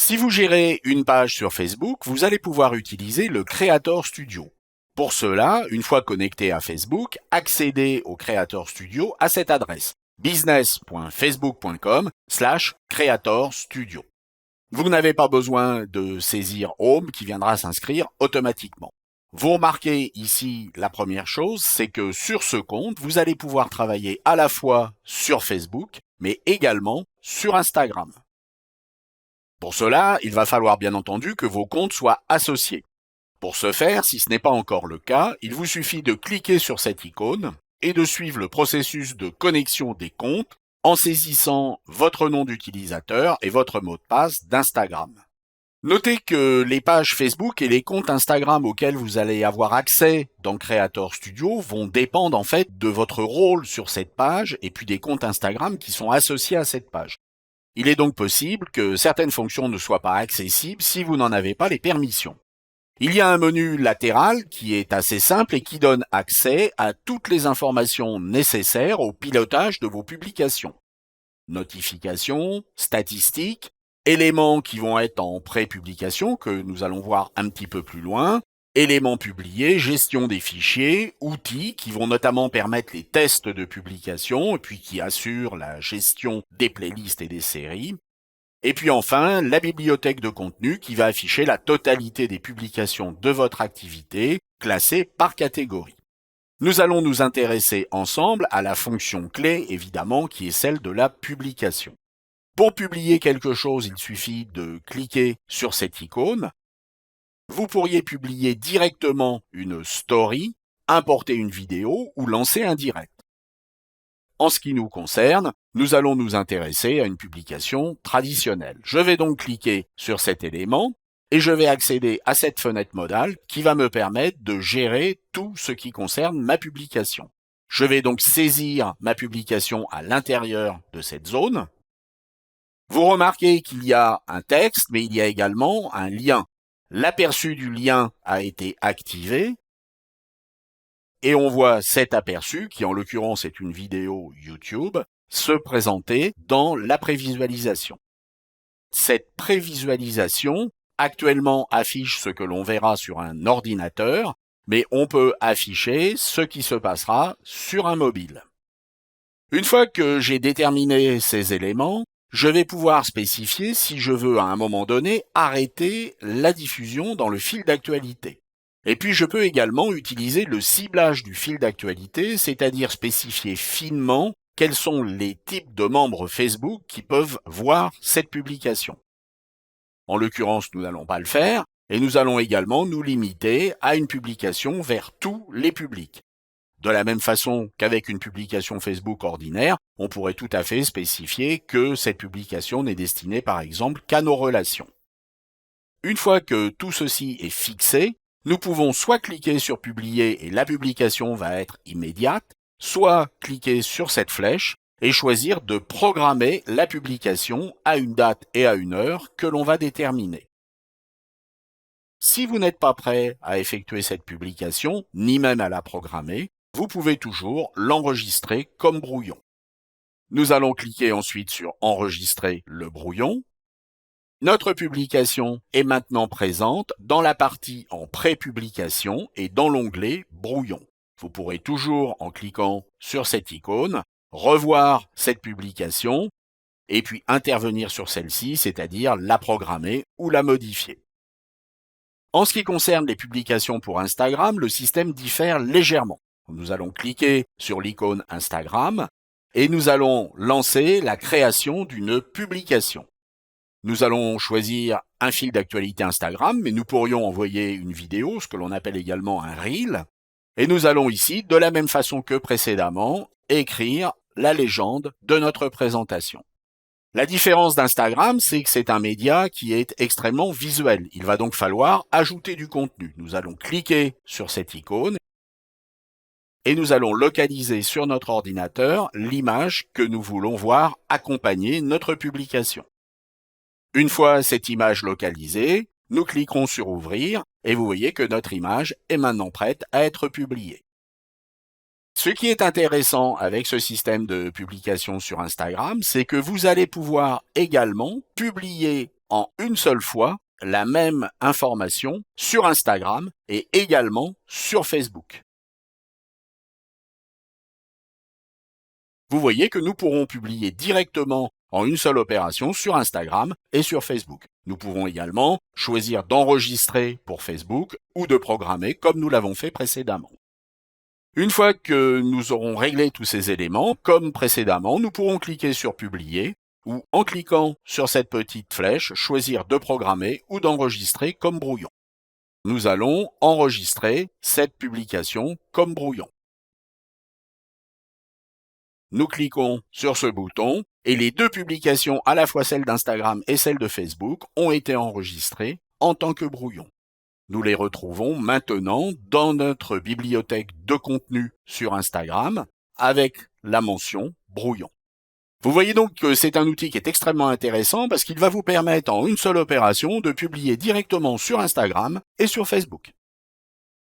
Si vous gérez une page sur Facebook, vous allez pouvoir utiliser le Creator Studio. Pour cela, une fois connecté à Facebook, accédez au Creator Studio à cette adresse business.facebook.com/Creator Studio. Vous n'avez pas besoin de saisir Home qui viendra s'inscrire automatiquement. Vous remarquez ici la première chose, c'est que sur ce compte, vous allez pouvoir travailler à la fois sur Facebook, mais également sur Instagram. Pour cela, il va falloir bien entendu que vos comptes soient associés. Pour ce faire, si ce n'est pas encore le cas, il vous suffit de cliquer sur cette icône et de suivre le processus de connexion des comptes en saisissant votre nom d'utilisateur et votre mot de passe d'Instagram. Notez que les pages Facebook et les comptes Instagram auxquels vous allez avoir accès dans Creator Studio vont dépendre en fait de votre rôle sur cette page et puis des comptes Instagram qui sont associés à cette page. Il est donc possible que certaines fonctions ne soient pas accessibles si vous n'en avez pas les permissions. Il y a un menu latéral qui est assez simple et qui donne accès à toutes les informations nécessaires au pilotage de vos publications. Notifications, statistiques, éléments qui vont être en pré-publication que nous allons voir un petit peu plus loin, éléments publiés, gestion des fichiers, outils qui vont notamment permettre les tests de publication et puis qui assurent la gestion des playlists et des séries. Et puis enfin, la bibliothèque de contenu qui va afficher la totalité des publications de votre activité, classées par catégorie. Nous allons nous intéresser ensemble à la fonction clé, évidemment, qui est celle de la publication. Pour publier quelque chose, il suffit de cliquer sur cette icône. Vous pourriez publier directement une story, importer une vidéo ou lancer un direct. En ce qui nous concerne, nous allons nous intéresser à une publication traditionnelle. Je vais donc cliquer sur cet élément et je vais accéder à cette fenêtre modale qui va me permettre de gérer tout ce qui concerne ma publication. Je vais donc saisir ma publication à l'intérieur de cette zone. Vous remarquez qu'il y a un texte, mais il y a également un lien. L'aperçu du lien a été activé. Et on voit cet aperçu, qui en l'occurrence est une vidéo YouTube, se présenter dans la prévisualisation. Cette prévisualisation actuellement affiche ce que l'on verra sur un ordinateur, mais on peut afficher ce qui se passera sur un mobile. Une fois que j'ai déterminé ces éléments, je vais pouvoir spécifier si je veux à un moment donné arrêter la diffusion dans le fil d'actualité. Et puis je peux également utiliser le ciblage du fil d'actualité, c'est-à-dire spécifier finement quels sont les types de membres Facebook qui peuvent voir cette publication. En l'occurrence, nous n'allons pas le faire, et nous allons également nous limiter à une publication vers tous les publics. De la même façon qu'avec une publication Facebook ordinaire, on pourrait tout à fait spécifier que cette publication n'est destinée par exemple qu'à nos relations. Une fois que tout ceci est fixé, nous pouvons soit cliquer sur publier et la publication va être immédiate, soit cliquer sur cette flèche et choisir de programmer la publication à une date et à une heure que l'on va déterminer. Si vous n'êtes pas prêt à effectuer cette publication, ni même à la programmer, vous pouvez toujours l'enregistrer comme brouillon. Nous allons cliquer ensuite sur Enregistrer le brouillon. Notre publication est maintenant présente dans la partie en pré-publication et dans l'onglet Brouillon. Vous pourrez toujours, en cliquant sur cette icône, revoir cette publication et puis intervenir sur celle-ci, c'est-à-dire la programmer ou la modifier. En ce qui concerne les publications pour Instagram, le système diffère légèrement. Nous allons cliquer sur l'icône Instagram et nous allons lancer la création d'une publication. Nous allons choisir un fil d'actualité Instagram, mais nous pourrions envoyer une vidéo, ce que l'on appelle également un reel. Et nous allons ici, de la même façon que précédemment, écrire la légende de notre présentation. La différence d'Instagram, c'est que c'est un média qui est extrêmement visuel. Il va donc falloir ajouter du contenu. Nous allons cliquer sur cette icône et nous allons localiser sur notre ordinateur l'image que nous voulons voir accompagner notre publication. Une fois cette image localisée, nous cliquerons sur Ouvrir et vous voyez que notre image est maintenant prête à être publiée. Ce qui est intéressant avec ce système de publication sur Instagram, c'est que vous allez pouvoir également publier en une seule fois la même information sur Instagram et également sur Facebook. Vous voyez que nous pourrons publier directement en une seule opération sur Instagram et sur Facebook. Nous pouvons également choisir d'enregistrer pour Facebook ou de programmer comme nous l'avons fait précédemment. Une fois que nous aurons réglé tous ces éléments, comme précédemment, nous pourrons cliquer sur Publier ou en cliquant sur cette petite flèche, choisir de programmer ou d'enregistrer comme brouillon. Nous allons enregistrer cette publication comme brouillon. Nous cliquons sur ce bouton et les deux publications, à la fois celle d'Instagram et celle de Facebook, ont été enregistrées en tant que brouillon. Nous les retrouvons maintenant dans notre bibliothèque de contenu sur Instagram avec la mention brouillon. Vous voyez donc que c'est un outil qui est extrêmement intéressant parce qu'il va vous permettre en une seule opération de publier directement sur Instagram et sur Facebook.